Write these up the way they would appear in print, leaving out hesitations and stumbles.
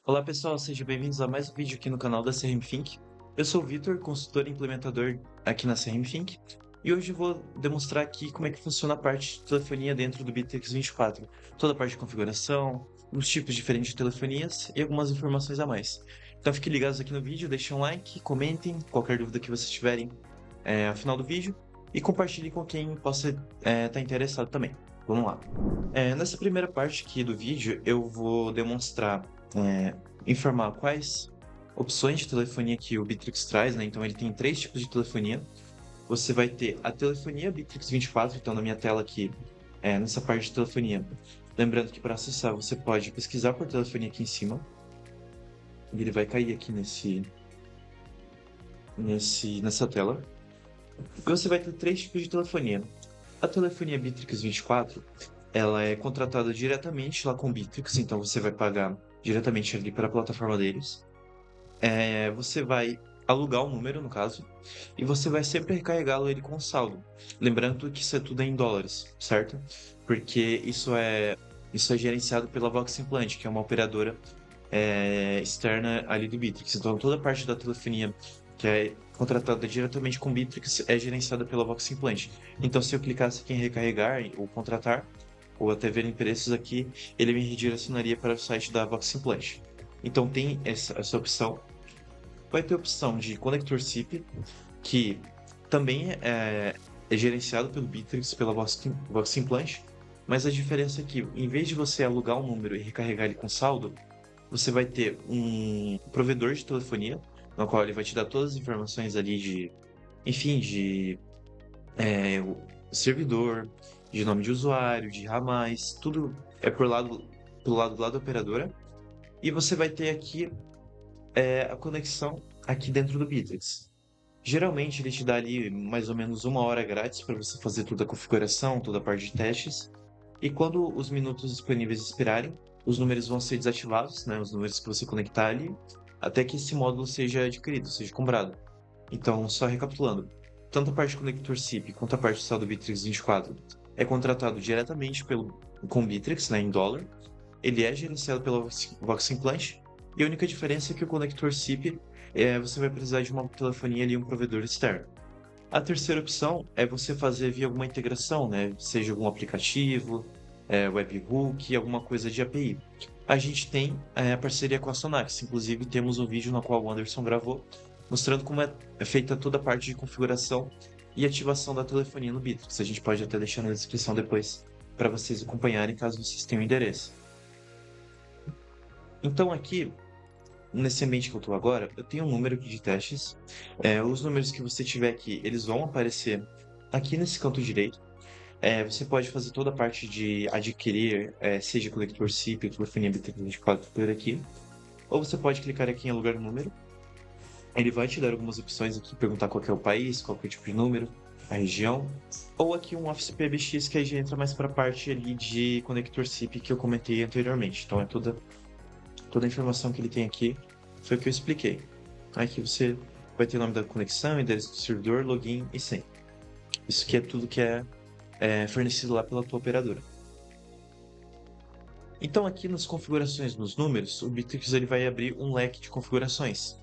Olá pessoal, sejam bem-vindos a mais um vídeo aqui no canal da CRM Think. Eu sou o Vitor, consultor e implementador aqui na CRM Think, e hoje eu vou demonstrar aqui como é que funciona a parte de telefonia dentro do Bittrex 24. Toda a parte de configuração, os tipos diferentes de telefonias e algumas informações a mais. Então fiquem ligados aqui no vídeo, deixem um like, comentem qualquer dúvida que vocês tiverem ao final do vídeo e compartilhem com quem possa estar interessado também. Vamos lá. Nessa primeira parte aqui do vídeo, eu vou demonstrar, é, informar quais opções de telefonia que o Bittrex traz, né? Então ele tem três tipos de telefonia. Você vai ter a telefonia Bittrex 24, então na minha tela aqui, nessa parte de telefonia. Lembrando que para acessar você pode pesquisar por telefonia aqui em cima. E ele vai cair aqui nessa tela. E você vai ter três tipos de telefonia. A telefonia Bittrex 24, ela é contratada diretamente lá com o Bittrex, então você vai pagar diretamente ali para a plataforma deles. Você vai alugar o número, no caso, e você vai sempre recarregá-lo ele com saldo. Lembrando que isso é tudo em dólares, certo? Porque isso é gerenciado pela Vox Implant, que é uma operadora externa ali do Bittrex. Então toda a parte da telefonia que é contratada diretamente com o Bittrex é gerenciada pela Vox Implant. Então se eu clicasse aqui em recarregar ou contratar, ou até ver em preços aqui, ele me redirecionaria para o site da Vox Implant. Então tem essa opção. Vai ter a opção de conector SIP, que também é gerenciado pelo Bittrex, pela Vox Implant, mas a diferença é que, em vez de você alugar um número e recarregar ele com saldo, você vai ter um provedor de telefonia, no qual ele vai te dar todas as informações ali enfim, de o servidor, de nome de usuário, de ramais, tudo é pelo lado lá da operadora. E você vai ter aqui a conexão aqui dentro do Bittrex. Geralmente ele te dá ali mais ou menos uma hora grátis para você fazer toda a configuração, toda a parte de testes. E quando os minutos disponíveis expirarem, os números vão ser desativados, né? Os números que você conectar ali, até que esse módulo seja adquirido, seja comprado. Então, só recapitulando, tanto a parte do conector SIP quanto a parte do saldo Bittrex 24 é contratado diretamente com o Bittrex, né, em dólar. Ele é gerenciado pela Vox Implant, e a única diferença é que o conector SIP você vai precisar de uma telefonia ali, um provedor externo. A terceira opção é você fazer via alguma integração, né? Seja algum aplicativo, webhook, alguma coisa de API. A gente tem a parceria com a Sonax, inclusive temos um vídeo no qual o Anderson gravou, mostrando como é feita toda a parte de configuração e ativação da telefonia no Bittrex. A gente pode até deixar na descrição depois para vocês acompanharem caso vocês tenham interesse. Então aqui, nesse ambiente que eu estou agora, eu tenho um número aqui de testes. Os números que você tiver aqui, eles vão aparecer aqui nesse canto direito. Você pode fazer toda a parte de adquirir, seja conector SIP, telefonia BT24 por aqui. Ou você pode clicar aqui em alugar número. Ele vai te dar algumas opções aqui, perguntar qual que é o país, qual que é o tipo de número, a região. Ou aqui um Office PBX, que aí já entra mais para a parte ali de conector SIP que eu comentei anteriormente. Então é toda a informação que ele tem aqui foi o que eu expliquei. Aqui você vai ter o nome da conexão, endereço do servidor, login e senha. Isso aqui é tudo que é fornecido lá pela tua operadora. Então aqui nas configurações nos números, o Bittrex ele vai abrir um leque de configurações.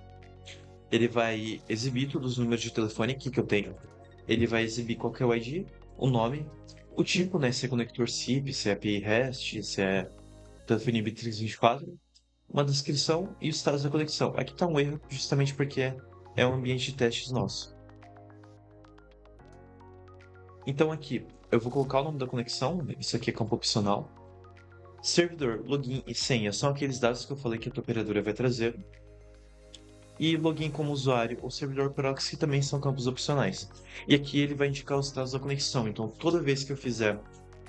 Ele vai exibir todos os números de telefone aqui que eu tenho. Ele vai exibir qual que é o ID, o nome, o tipo, né, se é conector SIP, se é API REST, se é telefonia Bittrex 24, uma descrição e o status da conexão. Aqui está um erro justamente porque é um ambiente de testes nosso. Então aqui eu vou colocar o nome da conexão, isso aqui é campo opcional. Servidor, login e senha são aqueles dados que eu falei que a tua operadora vai trazer. E login como usuário ou servidor proxy também são campos opcionais. E aqui ele vai indicar os dados da conexão. Então toda vez que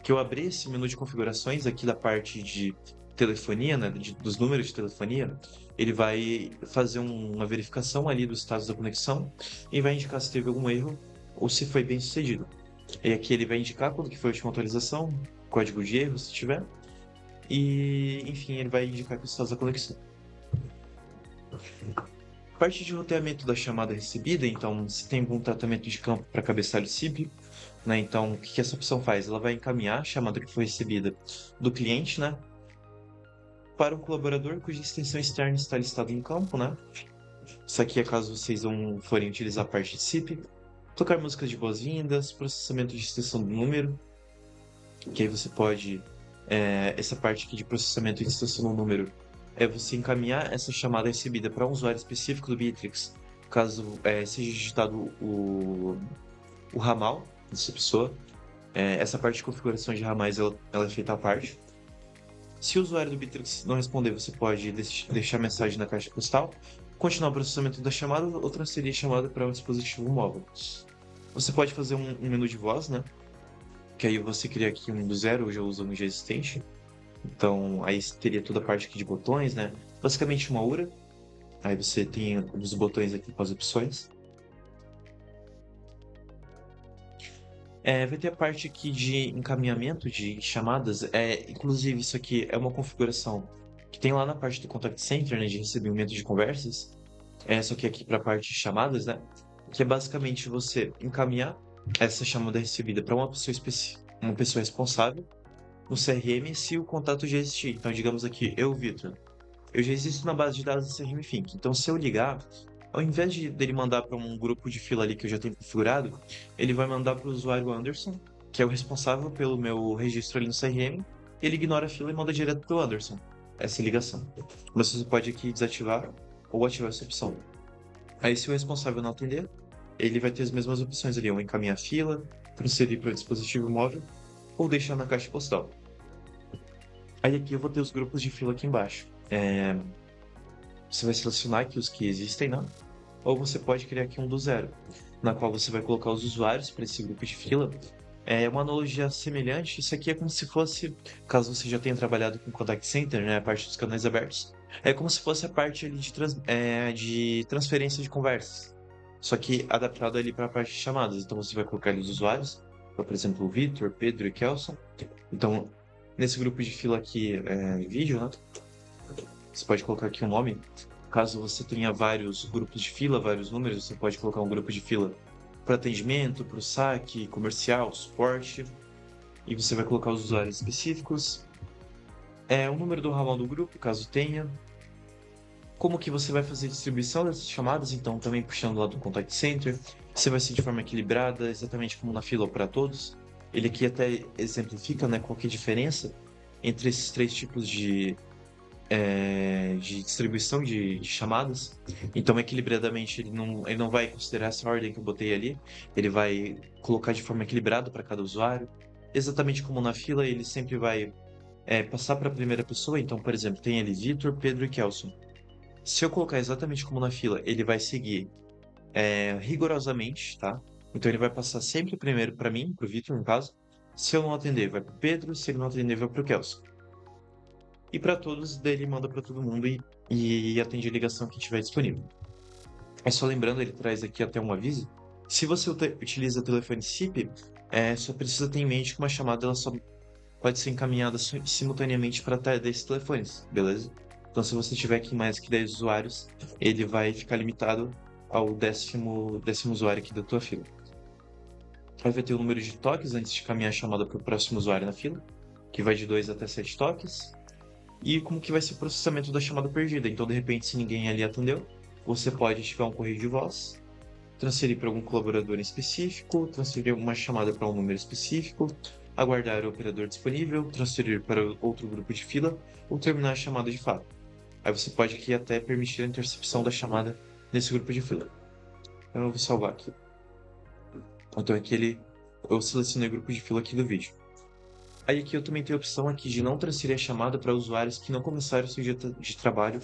eu abrir esse menu de configurações aqui da parte de telefonia, né, dos números de telefonia, ele vai fazer uma verificação ali dos estados da conexão e vai indicar se teve algum erro ou se foi bem sucedido. E aqui ele vai indicar quando que foi a última atualização, código de erro se tiver, e enfim, ele vai indicar os estados da conexão. Parte de roteamento da chamada recebida, então se tem algum tratamento de campo para cabeçalho SIP, né? Então o que essa opção faz? Ela vai encaminhar a chamada que foi recebida do cliente, né? para um colaborador cuja extensão externa está listada no campo, né? Isso aqui é caso vocês não forem utilizar a parte de SIP. Tocar músicas de boas-vindas, processamento de extensão do número, que aí você pode... essa parte aqui de processamento de extensão do número é você encaminhar essa chamada recebida para um usuário específico do Bittrex, caso seja digitado o ramal dessa pessoa. Essa parte de configuração de ramais ela é feita à parte. Se o usuário do Bittrex não responder, você pode deixar mensagem na caixa postal, continuar o processamento da chamada ou transferir a chamada para um dispositivo móvel. Você pode fazer um menu de voz, né? Que aí você cria aqui um do zero, ou já usa um já existente. Então, aí teria toda a parte aqui de botões, né? Basicamente uma URA. Aí você tem os botões aqui com as opções. Vai ter a parte aqui de encaminhamento de chamadas. Inclusive, isso aqui é uma configuração que tem lá na parte do Contact Center, né, de recebimento de conversas. Só que aqui para a parte de chamadas, né? Que é basicamente você encaminhar essa chamada recebida para uma pessoa uma pessoa responsável no CRM se o contato já existir. Então, digamos aqui, eu, Vitor, eu já existo na base de dados do CRM Think. Então, se eu ligar, ao invés dele mandar para um grupo de fila ali que eu já tenho configurado, ele vai mandar para o usuário Anderson, que é o responsável pelo meu registro ali no CRM. Ele ignora a fila e manda direto para o Anderson essa ligação. Mas você pode aqui desativar ou ativar essa opção. Aí, se o responsável não atender, ele vai ter as mesmas opções ali, ou encaminhar a fila, transferir para o dispositivo móvel, ou deixar na caixa postal. Aí aqui eu vou ter os grupos de fila aqui embaixo. Você vai selecionar aqui os que existem, né? Ou você pode criar aqui um do zero, na qual você vai colocar os usuários para esse grupo de fila. É uma analogia semelhante. Isso aqui é como se fosse, caso você já tenha trabalhado com Contact Center, né, a parte dos canais abertos, é como se fosse a parte ali de transferência de conversas, só que adaptado ali para a parte de chamadas. Então você vai colocar ali os usuários, por exemplo, o Vitor, Pedro e Kelson. Então, nesse grupo de fila aqui, vídeo, né, você pode colocar aqui um nome. Caso você tenha vários grupos de fila, vários números, você pode colocar um grupo de fila para atendimento, para o saque, comercial, suporte. E você vai colocar os usuários específicos. O número do ramal do grupo, caso tenha. Como que você vai fazer a distribuição dessas chamadas, então também puxando lá do Contact Center. Você vai ser de forma equilibrada, exatamente como na fila ou para todos. Ele aqui até exemplifica, né, qual que é a diferença entre esses três tipos de distribuição de chamadas. Então, equilibradamente, ele não vai considerar essa ordem que eu botei ali, ele vai colocar de forma equilibrada para cada usuário. Exatamente como na fila, ele sempre vai passar para a primeira pessoa. Então, por exemplo, tem ali Vitor, Pedro e Kelson. Se eu colocar exatamente como na fila, ele vai seguir rigorosamente, tá? Então, ele vai passar sempre primeiro para mim, para o Vitor, no caso. Se eu não atender, vai para o Pedro. Se ele não atender, vai para o Kelson. E para todos, daí ele manda para todo mundo e atende a ligação que tiver disponível. Só lembrando, ele traz aqui até um aviso. Se você utiliza o telefone SIP, só precisa ter em mente que uma chamada ela só pode ser encaminhada simultaneamente para até 10 telefones, beleza? Então, se você tiver aqui mais que 10 usuários, ele vai ficar limitado ao décimo usuário aqui da tua fila. Aí vai ter o número de toques antes de caminhar a chamada para o próximo usuário na fila, que vai de 2 até 7 toques. E como que vai ser o processamento da chamada perdida. Então, de repente, se ninguém ali atendeu, você pode ativar um correio de voz, transferir para algum colaborador em específico, transferir uma chamada para um número específico, aguardar o operador disponível, transferir para outro grupo de fila ou terminar a chamada de fato. Aí você pode aqui até permitir a intercepção da chamada nesse grupo de fila. Então, eu vou salvar aqui. Então, eu selecionei o grupo de fila aqui do vídeo. Aí aqui eu também tenho a opção aqui de não transferir a chamada para usuários que não começaram o seu dia de trabalho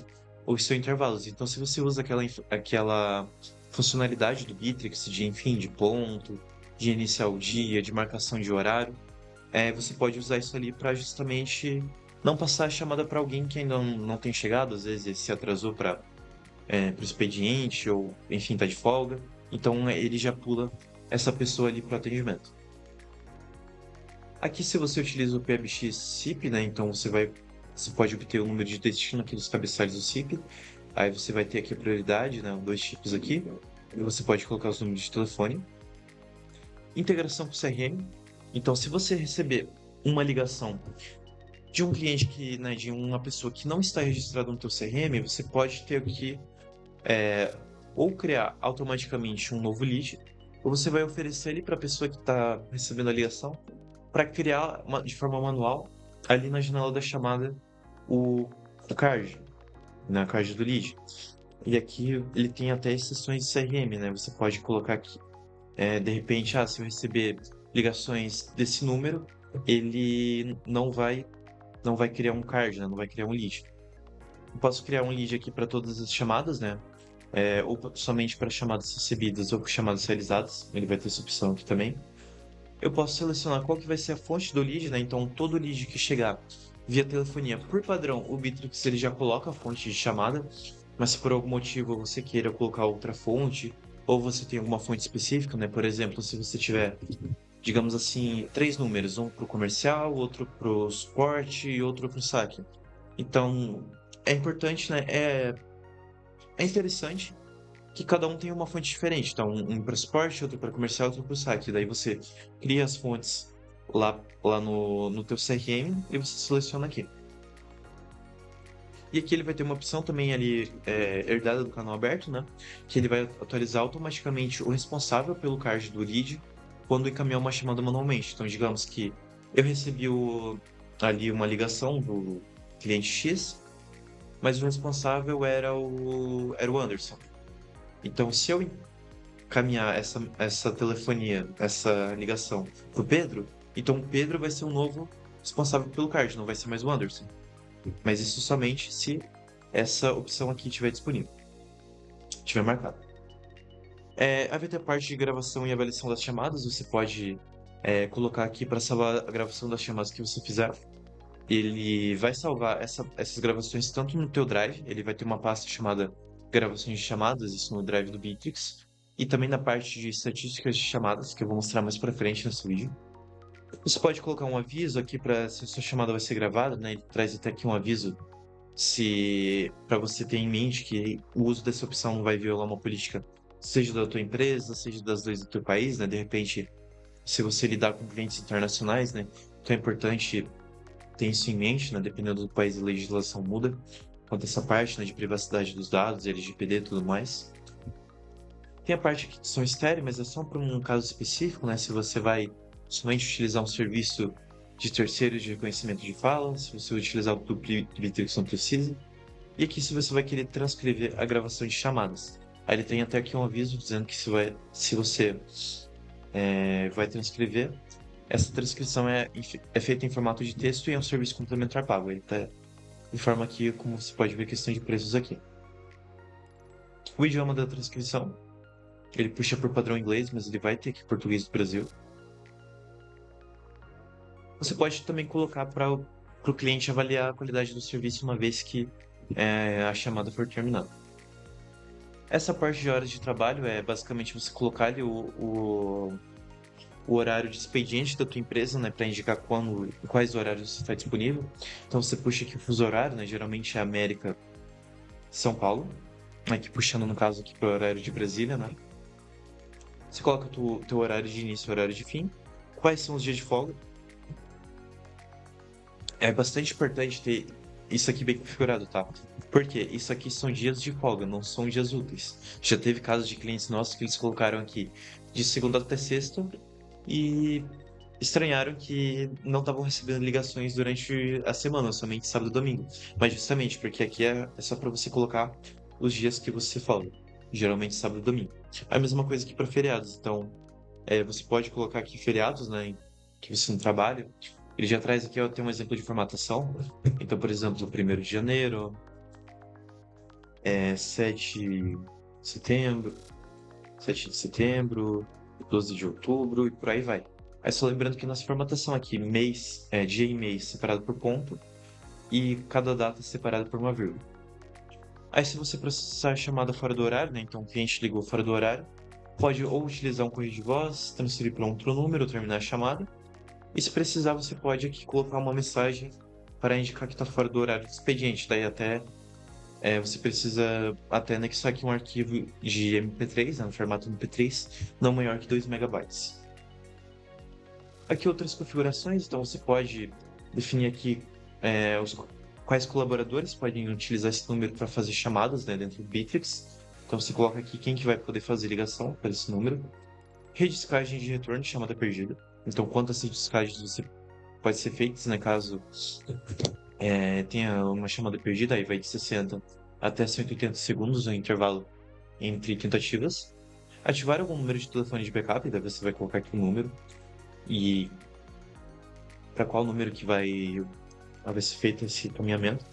ou seu intervalos. Então, se você usa aquela funcionalidade do Bittrex de ponto, de iniciar o dia, de marcação de horário, você pode usar isso ali para justamente não passar a chamada para alguém que ainda não tem chegado, às vezes se atrasou para o expediente ou, enfim, está de folga. Então, ele já pula essa pessoa ali para o atendimento. Aqui, se você utiliza o PBX SIP, né, então você pode obter o número de destino aqui dos cabeçalhos do SIP. Aí você vai ter aqui a prioridade, né, dois tipos aqui. E você pode colocar os números de telefone. Integração com o CRM. Então, se você receber uma ligação de um cliente que, né, de uma pessoa que não está registrada no teu CRM, você pode ter que ou criar automaticamente um novo lead, ou você vai oferecer ele para a pessoa que está recebendo a ligação para criar de forma manual ali na janela da chamada o card, né, o card do lead. E aqui ele tem até exceções de CRM, né? Você pode colocar aqui, de repente, se eu receber ligações desse número, ele não vai criar um card, né? Não vai criar um lead. Eu posso criar um lead aqui para todas as chamadas, né? Ou somente para chamadas recebidas ou para chamadas realizadas. Ele vai ter essa opção aqui também. Eu posso selecionar qual que vai ser a fonte do lead, né? Então, todo lead que chegar via telefonia, por padrão, o Bitrix ele já coloca a fonte de chamada, mas se por algum motivo você queira colocar outra fonte, ou você tem alguma fonte específica, né? Por exemplo, se você tiver, digamos assim, 3 números, um para o comercial, outro para o suporte e outro para o saque. Então, é importante, né? É interessante que cada um tem uma fonte diferente. Então, um para suporte, outro para comercial, outro para o saque. Daí você cria as fontes lá no teu CRM e você seleciona aqui. E aqui ele vai ter uma opção também ali herdada do canal aberto, né? Que ele vai atualizar automaticamente o responsável pelo card do lead quando encaminhar uma chamada manualmente. Então, digamos que eu recebi ali uma ligação do cliente X, mas o responsável era o Anderson. Então, se eu encaminhar essa telefonia, essa ligação pro Pedro, então o Pedro vai ser o novo responsável pelo card, não vai ser mais o Anderson. Mas isso somente se essa opção aqui estiver disponível, estiver marcada. Aí vai ter a parte de gravação e avaliação das chamadas, você pode colocar aqui para salvar a gravação das chamadas que você fizer. Ele vai salvar essas gravações tanto no teu Drive, ele vai ter uma pasta chamada gravações de chamadas, isso no Drive do Bitrix, e também na parte de estatísticas de chamadas, que eu vou mostrar mais pra frente nesse vídeo. Você pode colocar um aviso aqui para se a sua chamada vai ser gravada, né? Ele traz até aqui um aviso se para você ter em mente que o uso dessa opção não vai violar uma política, seja da tua empresa, seja das leis do teu país, né? De repente, se você lidar com clientes internacionais, né? Então é importante ter isso em mente, né? Dependendo do país, a legislação muda quanto a essa parte, né? De privacidade dos dados, LGPD e tudo mais. Tem a parte aqui de som estéreo, mas é só para um caso específico, né? Se você vai somente utilizar um serviço de terceiros de reconhecimento de fala, se você utilizar o do Bitrix não precisa. E aqui se você vai querer transcrever a gravação de chamadas. Aí ele tem até aqui um aviso dizendo que se você vai transcrever, essa transcrição é feita em formato de texto e é um serviço complementar pago. Ele informa aqui, como você pode ver, questão de preços aqui. O idioma da transcrição, ele puxa por padrão inglês, mas ele vai ter aqui português do Brasil. Você pode também colocar para o cliente avaliar a qualidade do serviço uma vez que a chamada for terminada. Essa parte de horas de trabalho é basicamente você colocar ali o horário de expediente da tua empresa, né, para indicar quais horários você está disponível. Então você puxa aqui o fuso horário, né, geralmente é América, São Paulo, aqui puxando no caso aqui para o horário de Brasília, né. Você coloca o teu horário de início e horário de fim, quais são os dias de folga. É bastante importante ter isso aqui bem configurado, tá? Porque isso aqui são dias de folga, não são dias úteis. Já teve casos de clientes nossos que eles colocaram aqui de segunda até sexta e estranharam que não estavam recebendo ligações durante a semana, somente sábado e domingo. Mas justamente porque aqui é só para você colocar os dias que você folga, geralmente sábado e domingo. A mesma coisa aqui para feriados, então você pode colocar aqui feriados, né, que você não trabalha. Ele já traz aqui, tem um exemplo de formatação. Então, por exemplo, 1º de janeiro, 7 de setembro, 7 de setembro, 12 de outubro e por aí vai. Aí só lembrando que nessa formatação aqui, mês, dia e mês separado por ponto e cada data separada por uma vírgula. Aí se você processar a chamada fora do horário, né, então o cliente ligou fora do horário, pode ou utilizar um correio de voz, transferir para outro número ou terminar a chamada. E se precisar, você pode aqui colocar uma mensagem para indicar que está fora do horário do expediente. Daí até você precisa até anexar aqui um arquivo de MP3, no formato MP3, não maior que 2 megabytes. Aqui outras configurações, então você pode definir aqui os, quais colaboradores podem utilizar esse número para fazer chamadas, né, dentro do Bittrex. Então você coloca aqui quem que vai poder fazer ligação para esse número. Rediscagem de retorno de chamada perdida. Então quantas rediscagens você pode ser feitas, né, caso tenha uma chamada perdida, aí vai de 60 até 180 segundos no intervalo entre tentativas. Ativar algum número de telefone de backup, daí você vai colocar aqui o número e para qual número que vai ser feito esse caminhamento.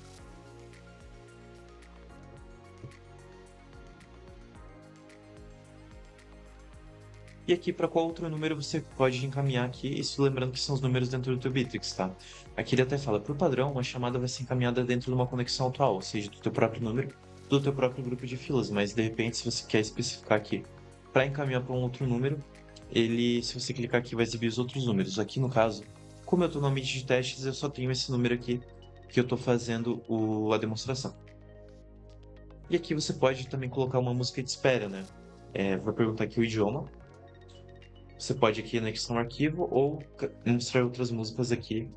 E aqui para qual outro número você pode encaminhar aqui, isso lembrando que são os números dentro do teu Bittrex, tá? Aqui ele até fala, por padrão, uma chamada vai ser encaminhada dentro de uma conexão atual, ou seja, do teu próprio número, do teu próprio grupo de filas, mas de repente se você quer especificar aqui para encaminhar para um outro número, se você clicar aqui, vai exibir os outros números. Aqui no caso, como eu estou no ambiente de testes, eu só tenho esse número aqui que eu estou fazendo a demonstração. E aqui você pode também colocar uma música de espera, né? Vou perguntar aqui o idioma. Você pode aqui anexar um arquivo ou mostrar outras músicas aqui,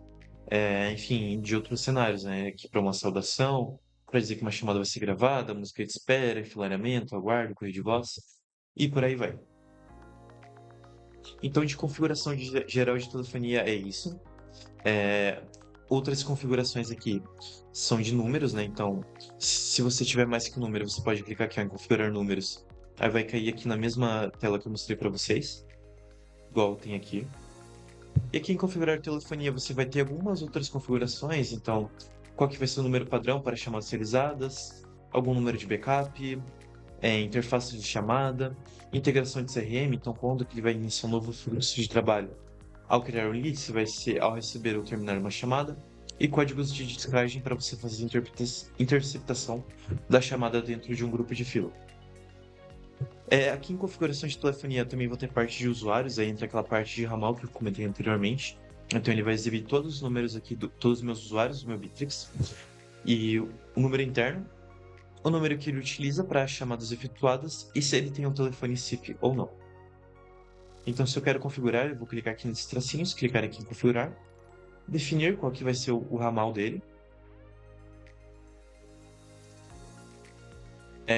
enfim, de outros cenários, né? Aqui para uma saudação, para dizer que uma chamada vai ser gravada, música de espera, enfileiramento, aguardo, correio de voz, e por aí vai. Então, de configuração geral de telefonia é isso. Outras configurações aqui são de números, né? Então, se você tiver mais que um número, você pode clicar aqui em configurar números. Aí vai cair aqui na mesma tela que eu mostrei para vocês, igual tem aqui. E aqui em configurar telefonia você vai ter algumas outras configurações, então qual que vai ser o número padrão para chamadas serializadas, algum número de backup, interface de chamada, integração de CRM, então quando que ele vai iniciar um novo fluxo de trabalho. Ao criar o lead, se vai ser ao receber ou terminar uma chamada, e códigos de descagem para você fazer interceptação da chamada dentro de um grupo de fila. Aqui em configuração de telefonia também vou ter parte de usuários, aí entra aquela parte de ramal que eu comentei anteriormente. Então ele vai exibir todos os números aqui, todos os meus usuários do meu Bittrex, e o número interno, o número que ele utiliza para chamadas efetuadas e se ele tem um telefone SIP ou não. Então se eu quero configurar, eu vou clicar aqui nesses tracinhos, clicar aqui em configurar, definir qual que vai ser o ramal dele,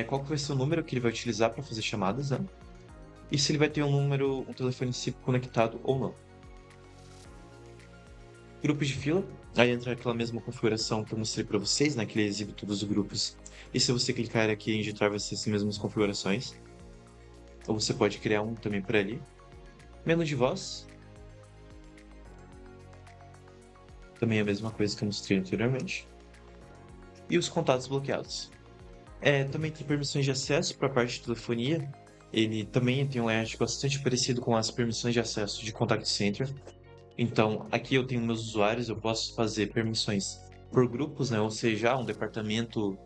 qual que vai ser o número que ele vai utilizar para fazer chamadas, né? E se ele vai ter um telefone SIP conectado ou não. Grupos de fila, aí entra aquela mesma configuração que eu mostrei para vocês, né, que ele exibe todos os grupos. E se você clicar aqui em editar, vai ser as mesmas configurações. Ou você pode criar um também para ali. Menu de voz. Também é a mesma coisa que eu mostrei anteriormente. E os contatos bloqueados. Também tem permissões de acesso para a parte de telefonia. Ele também tem um layout bastante parecido com as permissões de acesso de Contact Center. Então, aqui eu tenho meus usuários, eu posso fazer permissões por grupos, né? Ou seja, um departamento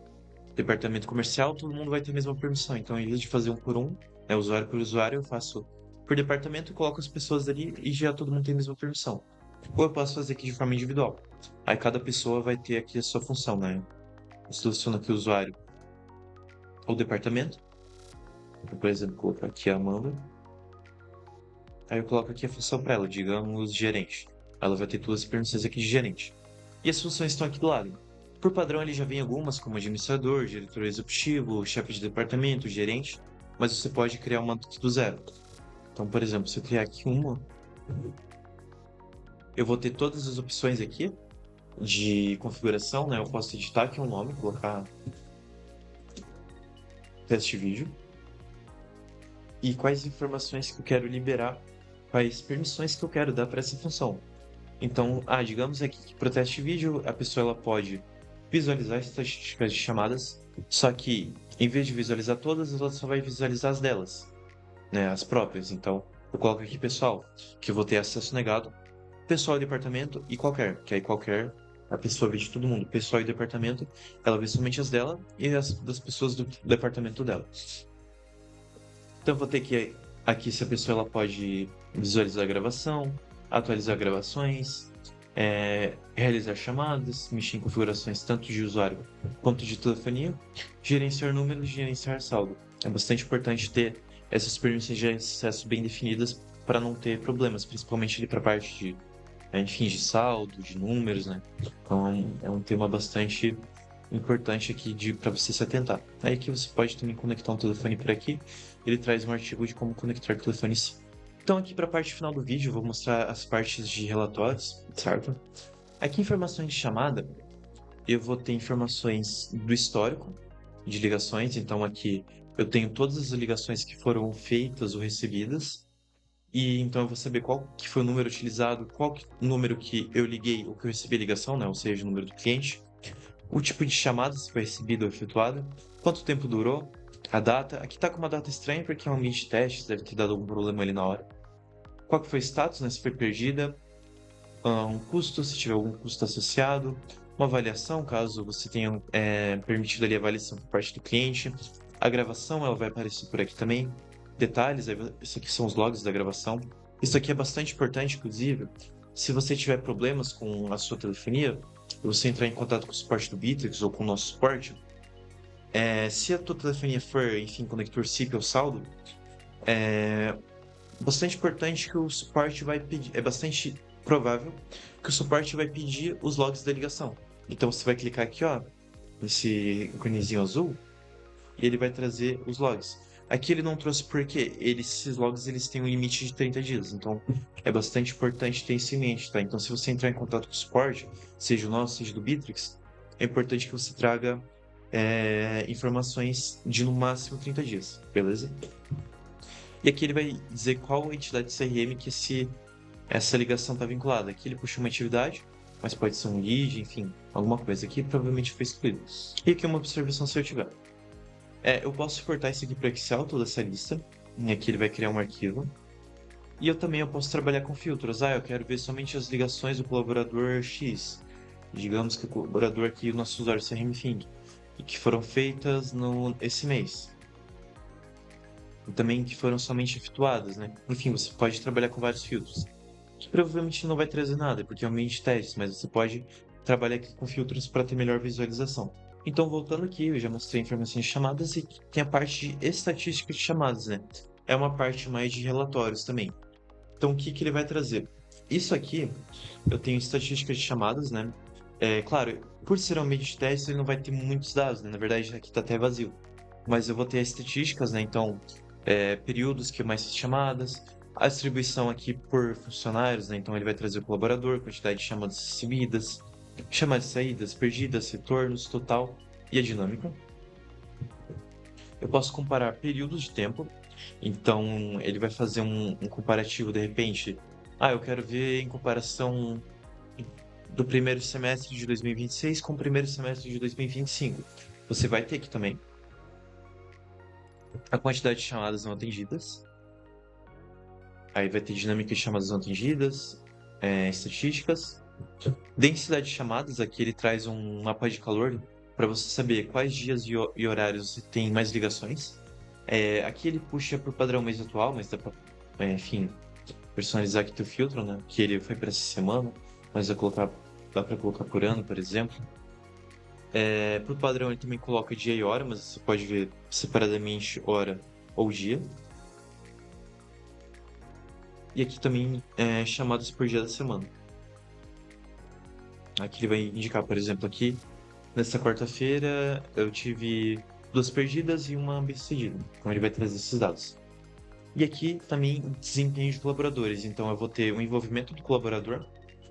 comercial, todo mundo vai ter a mesma permissão. Então, em vez de fazer um por um, né, usuário por usuário, eu faço por departamento, coloco as pessoas ali e já todo mundo tem a mesma permissão. Ou eu posso fazer aqui de forma individual. Aí cada pessoa vai ter aqui a sua função, né? Eu seleciono aqui o usuário ou departamento. Eu, por exemplo, colocar aqui a Amanda. Aí eu coloco aqui a função para ela, digamos, gerente. Ela vai ter todas as permissões aqui de gerente. E as funções estão aqui do lado. Por padrão, ele já vem algumas, como administrador, diretor executivo, chefe de departamento, gerente, mas você pode criar uma do zero. Então, por exemplo, se eu criar aqui uma, eu vou ter todas as opções aqui de configuração, né? Eu posso editar aqui um nome, colocar teste vídeo, e quais informações que eu quero liberar, quais permissões que eu quero dar para essa função. Então, digamos aqui que para o teste vídeo, a pessoa ela pode visualizar as estatísticas de chamadas, só que em vez de visualizar todas, ela só vai visualizar as delas, né, as próprias. Então, eu coloco aqui pessoal, que eu vou ter acesso negado, pessoal e departamento e qualquer, que aí qualquer, a pessoa vê de todo mundo. Pessoal e departamento, ela vê somente as dela e as das pessoas do departamento dela. Então, eu vou ter que aqui se a pessoa ela pode visualizar a gravação, atualizar gravações, realizar chamadas, mexer em configurações tanto de usuário quanto de telefonia, gerenciar números e gerenciar saldo. É bastante importante ter essas permissões de acesso bem definidas para não ter problemas, principalmente ali para a parte de enfim, de saldo, de números, né? Então é um tema bastante importante aqui para você se atentar. Aí que você pode também conectar um telefone por aqui. Ele traz um artigo de como conectar o telefone em si. Então aqui para a parte final do vídeo eu vou mostrar as partes de relatórios, certo? Aqui informações de chamada, eu vou ter informações do histórico de ligações. Então aqui eu tenho todas as ligações que foram feitas ou recebidas. E então eu vou saber qual que foi o número utilizado, número que eu liguei ou que eu recebi a ligação, né? Ou seja, o número do cliente, o tipo de chamada se foi recebida ou efetuada, quanto tempo durou, a data. Aqui tá com uma data estranha porque é um ambiente de testes, deve ter dado algum problema ali na hora. Qual que foi o status, né? Se foi perdida, um custo, se tiver algum custo associado, uma avaliação, caso você tenha permitido ali a avaliação por parte do cliente. A gravação, ela vai aparecer por aqui também. Detalhes, isso aqui são os logs da gravação. Isso aqui é bastante importante, inclusive, se você tiver problemas com a sua telefonia, você entrar em contato com o suporte do Bittrex ou com o nosso suporte. Se a tua telefonia for, enfim, conector SIP ou saldo, é bastante importante que o suporte vai pedir, é bastante provável que o suporte vai pedir os logs da ligação. Então você vai clicar aqui, ó, nesse iconezinho azul, e ele vai trazer os logs. Aqui ele não trouxe porque esses logs eles têm um limite de 30 dias, então é bastante importante ter isso em mente, tá? Então se você entrar em contato com o suporte, seja o nosso, seja do Bittrex, é importante que você traga informações de no máximo 30 dias, beleza? E aqui ele vai dizer qual entidade CRM que essa ligação está vinculada. Aqui ele puxa uma atividade, mas pode ser um lead, enfim, alguma coisa. Aqui provavelmente foi excluído. E aqui uma observação se eu tiver. Eu posso exportar isso aqui para Excel, toda essa lista. E aqui ele vai criar um arquivo. E eu posso trabalhar com filtros. Eu quero ver somente as ligações do colaborador X. Digamos que o colaborador aqui, o nosso usuário CRM Fing, e que foram feitas esse mês. E também que foram somente efetuadas, né? Enfim, você pode trabalhar com vários filtros. Que provavelmente não vai trazer nada, porque é um ambiente de teste, mas você pode trabalhar aqui com filtros para ter melhor visualização. Então, voltando aqui, eu já mostrei informações de chamadas e tem a parte de estatística de chamadas, né? É uma parte mais de relatórios também. Então, o que que ele vai trazer? Isso aqui, eu tenho estatísticas de chamadas, né? Claro, por ser um ambiente de teste, ele não vai ter muitos dados, né? Na verdade, aqui está até vazio. Mas eu vou ter as estatísticas, né? Então, períodos que eu mais fiz chamadas, a distribuição aqui por funcionários, né? Então ele vai trazer o colaborador, quantidade de chamadas recebidas, chamadas saídas, perdidas, retornos, total e a dinâmica. Eu posso comparar períodos de tempo, então ele vai fazer um comparativo de repente. Eu quero ver em comparação do primeiro semestre de 2026 com o primeiro semestre de 2025. Você vai ter aqui também a quantidade de chamadas não atendidas. Aí vai ter dinâmica de chamadas não atendidas, estatísticas. Densidade de chamadas, aqui ele traz um mapa de calor para você saber quais dias e horários você tem mais ligações. Aqui ele puxa por padrão mês atual, mas dá para, enfim, personalizar aqui teu filtro, né? Que ele foi para essa semana, mas dá para colocar por ano, por exemplo. Por padrão ele também coloca dia e hora, mas você pode ver separadamente hora ou dia. E aqui também chamadas por dia da semana. Aqui ele vai indicar, por exemplo, aqui, nessa quarta-feira eu tive 2 perdidas e uma bem-sucedida. Então ele vai trazer esses dados. E aqui também desempenho de colaboradores. Então eu vou ter o envolvimento do colaborador.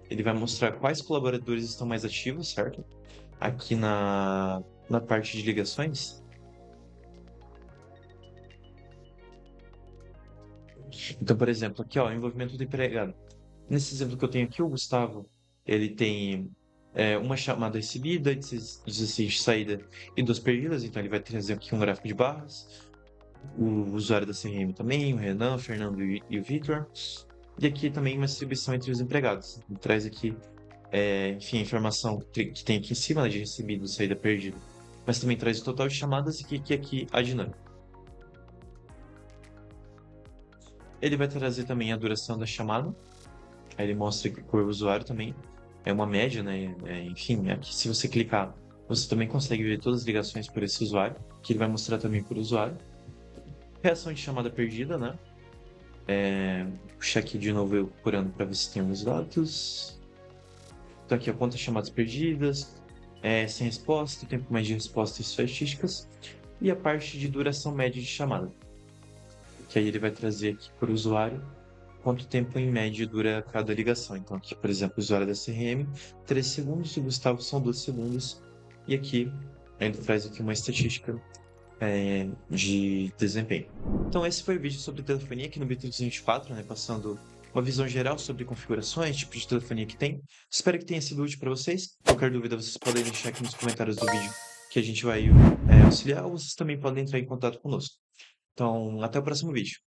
Ele vai mostrar quais colaboradores estão mais ativos, certo? Aqui na parte de ligações. Então, por exemplo, aqui, ó, envolvimento do empregado. Nesse exemplo que eu tenho aqui, o Gustavo, ele tem uma chamada recebida, 16 de saída e 2 perdidas, então ele vai trazer aqui um gráfico de barras. O usuário da CRM também, o Renan, o Fernando e o Victor. E aqui também uma distribuição entre os empregados. Ele traz aqui, enfim, a informação que tem aqui em cima, né, de recebido, saída, perdida. Mas também traz o total de chamadas e que aqui a dinâmica. Ele vai trazer também a duração da chamada. Aí ele mostra que por usuário também é uma média, né? Enfim, aqui se você clicar, você também consegue ver todas as ligações por esse usuário, que ele vai mostrar também por usuário. Reação de chamada perdida, né? Vou puxar aqui de novo eu procurando para ver se tem os dados. Então aqui, a conta chamadas perdidas, sem resposta, tempo médio de resposta e estatísticas, e a parte de duração média de chamada, que aí ele vai trazer aqui para o usuário quanto tempo em média dura cada ligação. Então aqui, por exemplo, o usuário da CRM, 3 segundos, o Gustavo são 2 segundos, e aqui ainda traz aqui uma estatística de desempenho. Então esse foi o vídeo sobre telefonia aqui no Bitrix 24, né, passando uma visão geral sobre configurações, tipo de telefonia que tem. Espero que tenha sido útil para vocês. Qualquer dúvida vocês podem deixar aqui nos comentários do vídeo que a gente vai auxiliar, ou vocês também podem entrar em contato conosco. Então, até o próximo vídeo.